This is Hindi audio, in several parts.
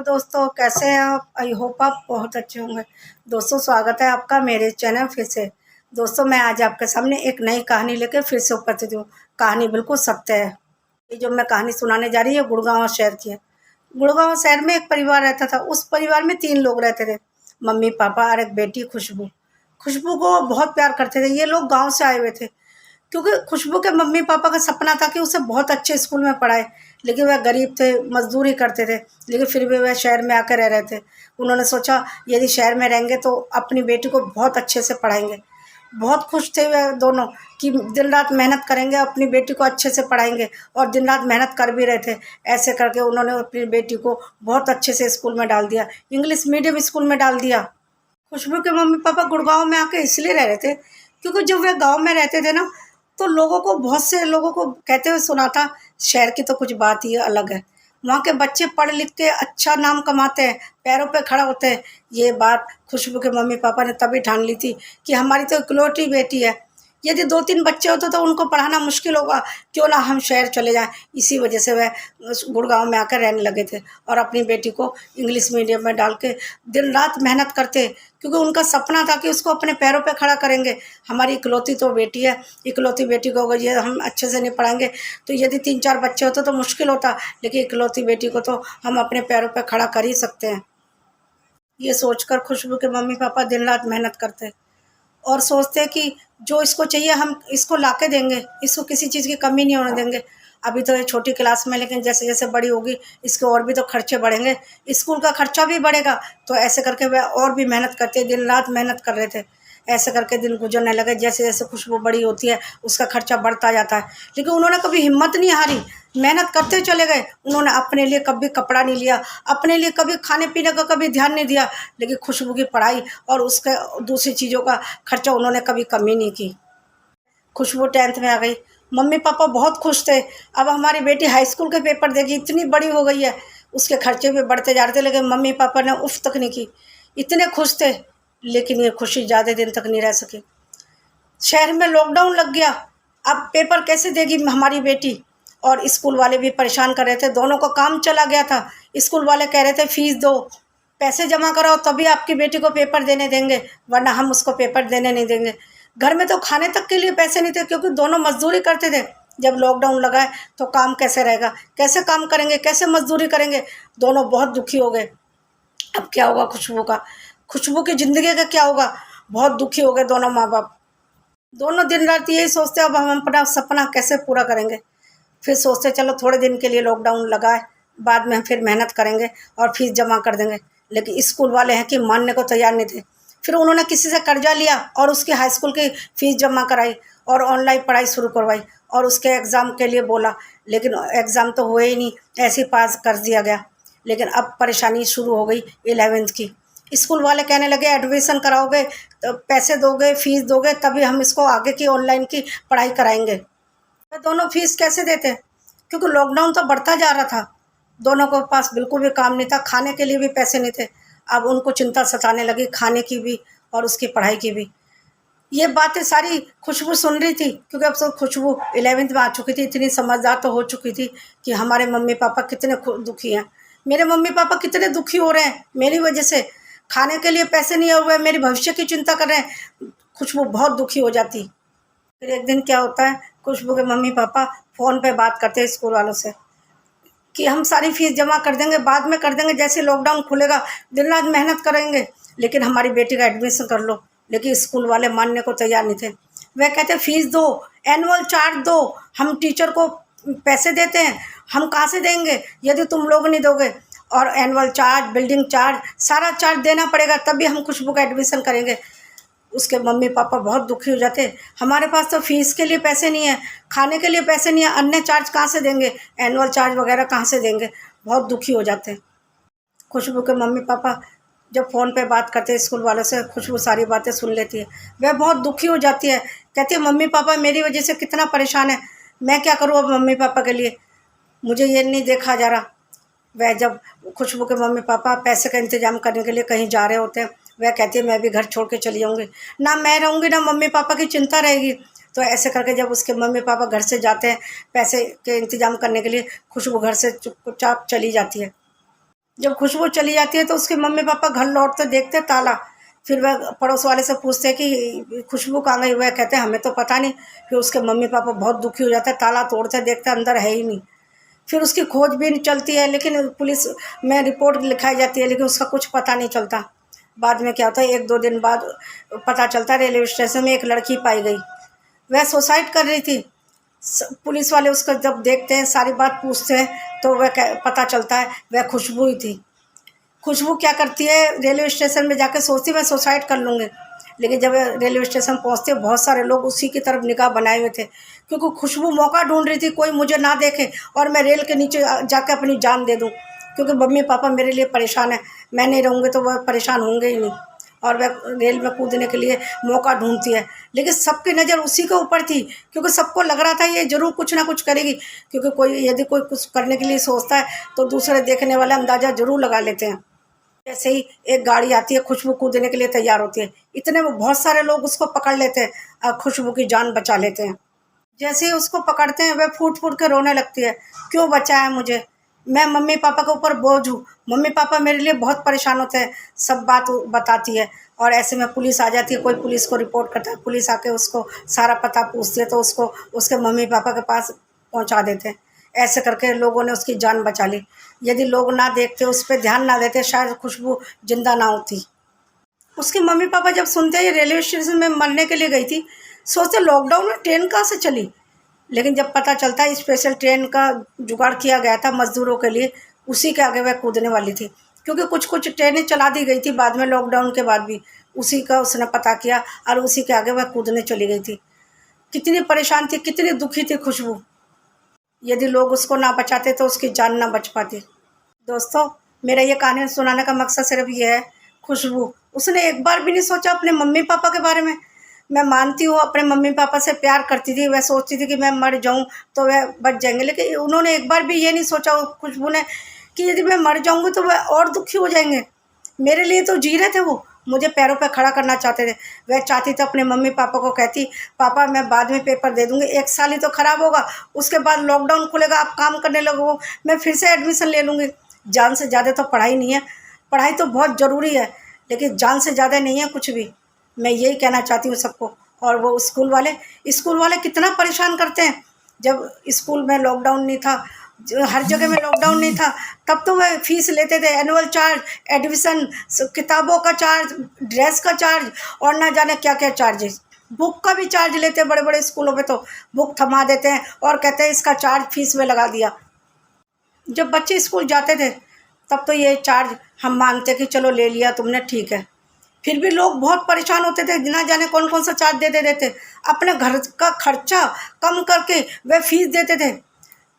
दोस्तों, कैसे हैं आप? आई होप आप बहुत अच्छे होंगे। दोस्तों, स्वागत है आपका मेरे चैनल फिर से। दोस्तों, मैं आज आपके सामने एक नई कहानी लेकर फिर से उपस्थित हूँ। कहानी बिल्कुल सत्य है। ये जो मैं कहानी सुनाने जा रही है गुड़गांव शहर की है। गुड़गांव शहर में एक परिवार रहता था। उस परिवार में 3 लोग रहते थे, मम्मी पापा और एक बेटी खुशबू। खुशबू को बहुत प्यार करते थे। ये लोग गाँव से आए हुए थे, क्योंकि खुशबू के मम्मी पापा का सपना था कि उसे बहुत अच्छे स्कूल में पढ़ाए, लेकिन वह गरीब थे, मजदूरी करते थे, लेकिन फिर भी वह शहर में आकर रह रहे थे। उन्होंने सोचा यदि शहर में रहेंगे तो अपनी बेटी को बहुत अच्छे से पढ़ाएंगे। बहुत खुश थे वह दोनों कि दिन रात मेहनत करेंगे, अपनी बेटी को अच्छे से पढ़ाएंगे, और दिन रात मेहनत कर भी रहे थे। ऐसे करके उन्होंने अपनी बेटी को बहुत अच्छे से स्कूल में डाल दिया, इंग्लिश मीडियम स्कूल में डाल दिया। खुशबू के मम्मी पापा गुड़गांव में आके इसलिए रह रहे थे क्योंकि जब वह गांव में रहते थे ना, तो लोगों को, बहुत से लोगों को कहते हुए सुना था, शहर की तो कुछ बात ही अलग है। वहाँ के बच्चे पढ़ लिख के अच्छा नाम कमाते हैं, पैरों पे खड़ा होते हैं। ये बात खुशबू के मम्मी पापा ने तभी ठान ली थी कि हमारी तो इकलौती बेटी है, यदि 2-3 बच्चे होते तो उनको पढ़ाना मुश्किल होगा, क्यों ना हम शहर चले जाएं। इसी वजह से वह गुड़गांव में आकर रहने लगे थे और अपनी बेटी को इंग्लिश मीडियम में डाल के दिन रात मेहनत करते, क्योंकि उनका सपना था कि उसको अपने पैरों पे खड़ा करेंगे। हमारी इकलौती तो बेटी है, इकलौती बेटी को अगर ये हम अच्छे से नहीं पढ़ाएंगे तो यदि 3-4 बच्चे होते तो मुश्किल होता, लेकिन इकलौती बेटी को तो हम अपने पैरों पे खड़ा कर ही सकते हैं। ये सोचकर खुशबू के मम्मी पापा दिन रात मेहनत करते और सोचते हैं कि जो इसको चाहिए हम इसको ला के देंगे, इसको किसी चीज़ की कमी नहीं होने देंगे। अभी तो ये छोटी क्लास में, लेकिन जैसे जैसे बड़ी होगी इसके और भी तो खर्चे बढ़ेंगे, स्कूल का खर्चा भी बढ़ेगा। तो ऐसे करके वह और भी मेहनत करते, दिन रात मेहनत कर रहे थे। ऐसे करके दिन गुजरने लगे। जैसे जैसे खुशबू बड़ी होती है उसका खर्चा बढ़ता जाता है, लेकिन उन्होंने कभी हिम्मत नहीं हारी, मेहनत करते चले गए। उन्होंने अपने लिए कभी कपड़ा नहीं लिया, अपने लिए कभी खाने पीने का कभी ध्यान नहीं दिया, लेकिन खुशबू की पढ़ाई और उसके दूसरी चीज़ों का खर्चा उन्होंने कभी कमी नहीं की। खुशबू 10th में आ गई। मम्मी पापा बहुत खुश थे, अब हमारी बेटी हाई स्कूल के पेपर देगी, इतनी बड़ी हो गई है। उसके खर्चे भी बढ़ते जा रहे थे, लेकिन मम्मी पापा ने उफ तक नहीं की। इतने खुश थे, लेकिन ये खुशी ज़्यादा दिन तक नहीं रह सकी। शहर में लॉकडाउन लग गया, अब पेपर कैसे देगी हमारी बेटी? और स्कूल वाले भी परेशान कर रहे थे, दोनों का काम चला गया था। स्कूल वाले कह रहे थे फीस दो, पैसे जमा कराओ, तभी आपकी बेटी को पेपर देने देंगे, वरना हम उसको पेपर देने नहीं देंगे। घर में तो खाने तक के लिए पैसे नहीं थे, क्योंकि दोनों मजदूरी करते थे। जब लॉकडाउन लगा है तो काम कैसे रहेगा, कैसे काम करेंगे, कैसे मजदूरी करेंगे? दोनों बहुत दुखी हो गए। अब क्या होगा खुशबू का, खुशबू की ज़िंदगी का क्या होगा? बहुत दुखी हो गए दोनों माँ बाप। दोनों दिन रात यही सोचते अब हम अपना सपना कैसे पूरा करेंगे। फिर सोचते चलो थोड़े दिन के लिए लॉकडाउन लगा है, बाद में हम फिर मेहनत करेंगे और फीस जमा कर देंगे। लेकिन स्कूल वाले हैं कि मानने को तैयार नहीं थे। फिर उन्होंने किसी से कर्जा लिया और उसकी हाई स्कूल की फ़ीस जमा कराई और ऑनलाइन पढ़ाई शुरू करवाई और उसके एग्ज़ाम के लिए बोला, लेकिन एग्ज़ाम तो हुए ही नहीं, ऐसे ही पास कर दिया गया। लेकिन अब परेशानी शुरू हो गई 11th की। स्कूल वाले कहने लगे एडमिशन कराओगे तो पैसे दोगे, फीस दोगे, तभी हम इसको आगे की ऑनलाइन की पढ़ाई कराएंगे। तो दोनों फीस कैसे देते, क्योंकि लॉकडाउन तो बढ़ता जा रहा था। दोनों के पास बिल्कुल भी काम नहीं था, खाने के लिए भी पैसे नहीं थे। अब उनको चिंता सताने लगी, खाने की भी और उसकी पढ़ाई की भी। ये बातें सारी खुशबू सुन रही थी, क्योंकि अब तो खुशबू 11th में आ चुकी थी, इतनी समझदार तो हो चुकी थी कि हमारे मम्मी पापा कितने दुखी हैं, मेरे मम्मी पापा कितने दुखी हो रहे हैं मेरी वजह से। खाने के लिए पैसे नहीं हुए, मेरे भविष्य की चिंता कर रहे हैं। खुशबू बहुत दुखी हो जाती। फिर एक दिन क्या होता है, खुशबू के मम्मी पापा फ़ोन पे बात करते हैं स्कूल वालों से कि हम सारी फीस जमा कर देंगे, बाद में कर देंगे, जैसे लॉकडाउन खुलेगा दिन रात मेहनत करेंगे, लेकिन हमारी बेटी का एडमिशन कर लो। लेकिन स्कूल वाले मानने को तैयार नहीं थे। वह कहते फीस दो, एनुअल चार्ज दो, हम टीचर को पैसे देते हैं, हम कहाँ से देंगे यदि तुम लोग नहीं दोगे? और एनुअल चार्ज, बिल्डिंग चार्ज, सारा चार्ज देना पड़ेगा, तभी हम खुशबू का एडमिशन करेंगे। उसके मम्मी पापा बहुत दुखी हो जाते, हमारे पास तो फ़ीस के लिए पैसे नहीं है, खाने के लिए पैसे नहीं है, अन्य चार्ज कहाँ से देंगे, एनुअल चार्ज वगैरह कहाँ से देंगे? बहुत दुखी हो जाते हैं। खुशबू के मम्मी पापा जब फ़ोन पे बात करते हैं स्कूल वालों से, खुशबू सारी बातें सुन लेती है। वह बहुत दुखी हो जाती है, कहती है मम्मी पापा मेरी वजह से कितना परेशान है, मैं क्या करूँ अब मम्मी पापा के लिए, मुझे ये नहीं देखा जा रहा। वह जब खुशबू के मम्मी पापा पैसे का इंतज़ाम करने के लिए कहीं जा रहे होते हैं, वह कहती है मैं भी घर छोड़ के चली जाऊँगी, ना मैं रहूँगी ना मम्मी पापा की चिंता रहेगी। तो ऐसे करके जब उसके मम्मी पापा घर से जाते हैं पैसे के इंतज़ाम करने के लिए, खुशबू घर से चुपचाप चली जाती है। जब खुशबू चली जाती है तो उसके मम्मी पापा घर लौटते देखते ताला। फिर वह पड़ोस वाले से पूछते हैं कि खुशबू कहाँ गई। वह कहते हैं हमें तो पता नहीं। फिर उसके मम्मी पापा बहुत दुखी हो जाते हैं, ताला तोड़ते देखते अंदर है ही नहीं। फिर उसकी खोजबीन चलती है, लेकिन पुलिस में रिपोर्ट लिखाई जाती है, लेकिन उसका कुछ पता नहीं चलता। बाद में क्या होता है, 1-2 दिन बाद पता चलता है रेलवे स्टेशन में एक लड़की पाई गई। वह सुसाइड कर रही थी। पुलिस वाले उसको जब देखते हैं, सारी बात पूछते हैं, तो वह पता चलता है वह खुशबू ही थी। खुशबू क्या करती है, रेलवे स्टेशन में जाकर सोचती मैं सुसाइड कर लूँगी। लेकिन जब रेलवे स्टेशन पहुँचते हैं, बहुत सारे लोग उसी की तरफ निगाह बनाए हुए थे, क्योंकि खुशबू मौका ढूंढ रही थी कोई मुझे ना देखे और मैं रेल के नीचे जाकर अपनी जान दे दूं, क्योंकि मम्मी पापा मेरे लिए परेशान है। मैं नहीं रहूँगी तो वह परेशान होंगे ही नहीं। और वह रेल में कूदने के लिए मौका ढूंढती है, लेकिन सबकी नज़र उसी के ऊपर थी, क्योंकि सबको लग रहा था ये ज़रूर कुछ ना कुछ करेगी। क्योंकि कोई यदि कोई कुछ करने के लिए सोचता है तो दूसरे देखने वाले अंदाज़ा ज़रूर लगा लेते हैं। जैसे ही एक गाड़ी आती है, खुशबू कूदने के लिए तैयार होती है, इतने में बहुत सारे लोग उसको पकड़ लेते हैं और खुशबू की जान बचा लेते हैं। जैसे ही उसको पकड़ते हैं, वह फूट फूट के रोने लगती है, क्यों बचाया मुझे, मैं मम्मी पापा के ऊपर बोझ हूँ, मम्मी पापा मेरे लिए बहुत परेशान होते हैं। सब बात बताती है। और ऐसे में पुलिस आ जाती है, कोई पुलिस को रिपोर्ट करता है, पुलिस आके उसको सारा पता पूछती है, तो उसको उसके मम्मी पापा के पास पहुँचा देते हैं। ऐसे करके लोगों ने उसकी जान बचा ली। यदि लोग ना देखते, उस पर ध्यान ना देते, शायद खुशबू जिंदा ना होती। उसके मम्मी पापा जब सुनते हैं ये रेलवे स्टेशन में मरने के लिए गई थी, सोचते लॉकडाउन में ट्रेन कहाँ से चली। लेकिन जब पता चलता है स्पेशल ट्रेन का जुगाड़ किया गया था मज़दूरों के लिए, उसी के आगे वह कूदने वाली थी। क्योंकि कुछ कुछ ट्रेनें चला दी गई थी बाद में, लॉकडाउन के बाद भी उसी का उसने पता किया और उसी के आगे वह कूदने चली गई थी। कितनी परेशान थी, कितनी दुखी थी खुशबू। यदि लोग उसको ना बचाते तो उसकी जान ना बच पाती। दोस्तों, मेरा ये कहानी सुनाने का मकसद सिर्फ ये है, खुशबू उसने एक बार भी नहीं सोचा अपने मम्मी पापा के बारे में। मैं मानती हूँ अपने मम्मी पापा से प्यार करती थी, वह सोचती थी कि मैं मर जाऊँ तो वह बच जाएंगे, लेकिन उन्होंने एक बार भी ये नहीं सोचा खुशबू ने कि यदि मैं मर जाऊँगी तो वह और दुखी हो जाएंगे। मेरे लिए तो जी रहे थे वो, मुझे पैरों पे खड़ा करना चाहते थे। वह चाहती थी अपने मम्मी पापा को कहती, पापा मैं बाद में पेपर दे दूँगी, 1 साल ही तो ख़राब होगा, उसके बाद लॉकडाउन खुलेगा, आप काम करने लगो, मैं फिर से एडमिशन ले लूँगी। जान से ज़्यादा तो पढ़ाई नहीं है, पढ़ाई तो बहुत ज़रूरी है, लेकिन जान से ज़्यादा नहीं है कुछ भी। मैं यही कहना चाहती हूँ सबको। और वो स्कूल वाले कितना परेशान करते हैं। जब स्कूल में लॉकडाउन नहीं था, हर जगह में लॉकडाउन नहीं था, तब तो वह फीस लेते थे, एनुअल चार्ज, एडमिशन, किताबों का चार्ज, ड्रेस का चार्ज और ना जाने क्या क्या चार्जेस। बुक का भी चार्ज लेते हैं बड़े बड़े स्कूलों में, तो बुक थमा देते हैं और कहते हैं इसका चार्ज फीस में लगा दिया। जब बच्चे स्कूल जाते थे तब तो ये चार्ज हम मानते कि चलो ले लिया तुमने, ठीक है। फिर भी लोग बहुत परेशान होते थे, ना जाने कौन कौन सा चार्ज दे देते थे। अपने घर का खर्चा कम करके वे फीस देते थे,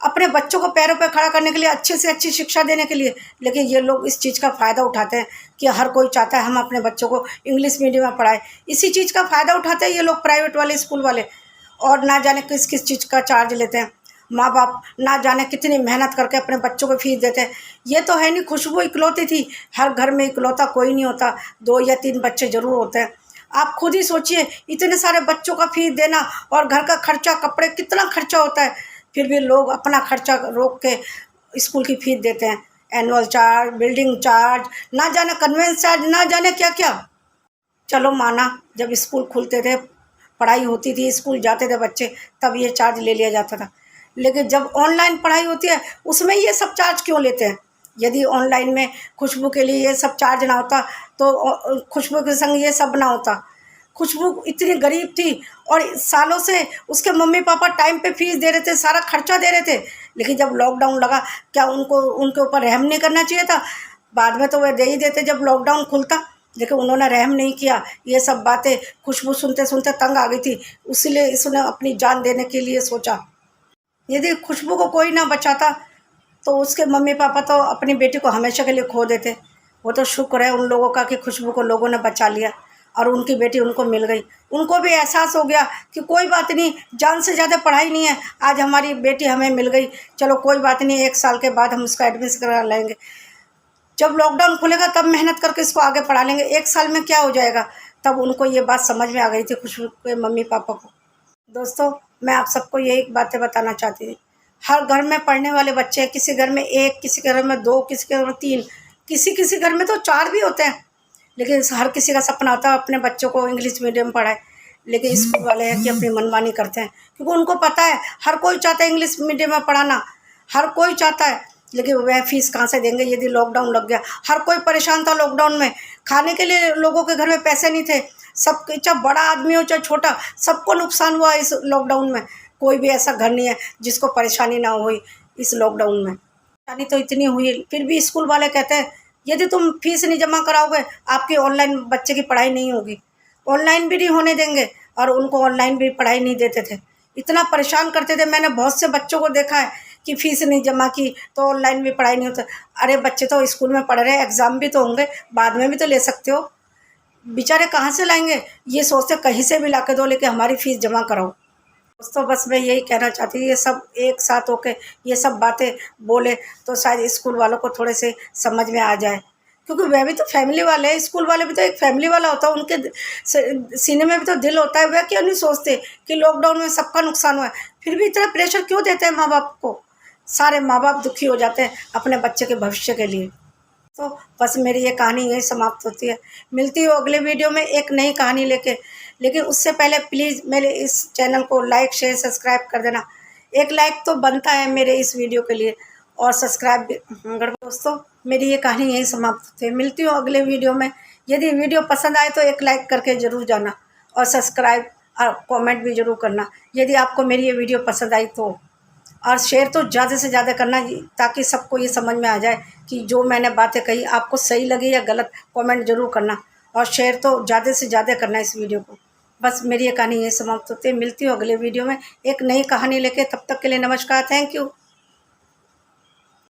अपने बच्चों को पैरों पे खड़ा करने के लिए, अच्छे से अच्छी शिक्षा देने के लिए। लेकिन ये लोग इस चीज़ का फ़ायदा उठाते हैं कि हर कोई चाहता है हम अपने बच्चों को इंग्लिश मीडियम में पढ़ाएं। इसी चीज़ का फ़ायदा उठाते हैं ये लोग, प्राइवेट वाले स्कूल वाले। और ना जाने किस किस चीज़ का चार्ज लेते हैं। माँ बाप ना जाने कितनी मेहनत करके अपने बच्चों को फीस देते हैं। ये तो है नहीं, खुशबू इकलौती थी, हर घर में इकलौता कोई नहीं होता, 2 या 3 बच्चे ज़रूर होते हैं। आप खुद ही सोचिए, इतने सारे बच्चों का फीस देना और घर का खर्चा, कपड़े, कितना खर्चा होता है। फिर भी लोग अपना खर्चा रोक के स्कूल की फीस देते हैं, एनुअल चार्ज, बिल्डिंग चार्ज, ना जाने कन्वेंस चार्ज, ना जाने क्या क्या। चलो माना जब स्कूल खुलते थे, पढ़ाई होती थी, स्कूल जाते थे बच्चे, तब ये चार्ज ले लिया जाता था। लेकिन जब ऑनलाइन पढ़ाई होती है उसमें ये सब चार्ज क्यों लेते हैं। यदि ऑनलाइन में खुशबू के लिए ये सब चार्ज ना होता तो खुशबू के संग ये सब ना होता। खुशबू इतनी गरीब थी और सालों से उसके मम्मी पापा टाइम पे फीस दे रहे थे, सारा खर्चा दे रहे थे। लेकिन जब लॉकडाउन लगा, क्या उनको उनके ऊपर रहम नहीं करना चाहिए था। बाद में तो वह दे ही देते जब लॉकडाउन खुलता, लेकिन उन्होंने रहम नहीं किया। ये सब बातें खुशबू सुनते सुनते तंग आ गई थी, इसीलिए इसने अपनी जान देने के लिए सोचा। यदि खुशबू को कोई ना बचाता तो उसके मम्मी पापा तो अपनी बेटी को हमेशा के लिए खो देते। वो तो शुक्र है उन लोगों का कि खुशबू को लोगों ने बचा लिया और उनकी बेटी उनको मिल गई। उनको भी एहसास हो गया कि कोई बात नहीं, जान से ज़्यादा पढ़ाई नहीं है, आज हमारी बेटी हमें मिल गई, चलो कोई बात नहीं, 1 साल के बाद हम उसका एडमिशन करा लेंगे। जब लॉकडाउन खुलेगा तब मेहनत करके इसको आगे पढ़ा लेंगे, 1 साल में क्या हो जाएगा। तब उनको ये बात समझ में आ गई थी खुशबू के मम्मी पापा को। दोस्तों, मैं आप सबको यही बातें बताना चाहती थी। हर घर में पढ़ने वाले बच्चे हैं, किसी घर में 1, किसी घर में 2, किसी घर में 3, किसी किसी घर में तो 4 भी होते हैं, लेकिन हर किसी का सपना होता है अपने बच्चों को इंग्लिश मीडियम पढ़ाए। लेकिन स्कूल वाले हैं कि अपनी मनमानी करते हैं, क्योंकि उनको पता है हर कोई चाहता है इंग्लिश मीडियम में पढ़ाना, हर कोई चाहता है। लेकिन वह फीस कहाँ से देंगे यदि लॉकडाउन लग गया? हर कोई परेशान था लॉकडाउन में, खाने के लिए लोगों के घर में पैसे नहीं थे। सब, चाहे बड़ा आदमी हो चाहे छोटा, सबको नुकसान हुआ इस लॉकडाउन में। कोई भी ऐसा घर नहीं है जिसको परेशानी ना हुई इस लॉकडाउन में। परेशानी तो इतनी हुई, फिर भी स्कूल वाले कहते हैं यदि तुम फीस नहीं जमा कराओगे आपकी ऑनलाइन बच्चे की पढ़ाई नहीं होगी। ऑनलाइन भी नहीं होने देंगे, और उनको ऑनलाइन भी पढ़ाई नहीं देते थे। इतना परेशान करते थे। मैंने बहुत से बच्चों को देखा है कि फ़ीस नहीं जमा की तो ऑनलाइन भी पढ़ाई नहीं होता। अरे बच्चे तो स्कूल में पढ़ रहे हैं, एग्ज़ाम भी तो होंगे, बाद में भी तो ले सकते हो। बेचारे कहाँ से लाएंगे? ये सोचते कहीं से भी ला के दो, लेकिन हमारी फ़ीस जमा कराओ। दोस्तों बस मैं यही कहना चाहती हूँ, ये सब एक साथ होके ये सब बातें बोले तो शायद स्कूल वालों को थोड़े से समझ में आ जाए, क्योंकि वह भी तो फैमिली वाले हैं। स्कूल वाले भी तो एक फैमिली वाला होता है, उनके सीने में भी तो दिल होता है। वह क्यों नहीं सोचते कि लॉकडाउन में सबका नुकसान हुआ है, फिर भी इतना प्रेशर क्यों देते हैं माँ बाप को? सारे माँ बाप दुखी हो जाते हैं अपने बच्चे के भविष्य के लिए। तो बस मेरी ये कहानी यही समाप्त होती है। मिलती हूँ अगले वीडियो में एक नई कहानी लेके, लेकिन उससे पहले प्लीज़ मेरे इस चैनल को लाइक शेयर सब्सक्राइब कर देना। एक लाइक तो बनता है मेरे इस वीडियो के लिए, और सब्सक्राइब भी। दोस्तों मेरी ये कहानी यही समाप्त होती है। मिलती हूँ अगले वीडियो में। यदि वीडियो पसंद आए तो एक लाइक करके ज़रूर जाना, और सब्सक्राइब और कमेंट भी ज़रूर करना यदि आपको मेरी ये वीडियो पसंद आई तो। और शेयर तो ज़्यादा से ज़्यादा करना, ताकि सबको ये समझ में आ जाए कि जो मैंने बातें कही आपको सही लगी या गलत। कमेंट ज़रूर करना, और शेयर तो ज़्यादा से ज़्यादा करना इस वीडियो को। बस मेरी ये कहानी यही समाप्त होती है। मिलती हूँ अगले वीडियो में एक नई कहानी लेके। तब तक के लिए नमस्कार, थैंक यू।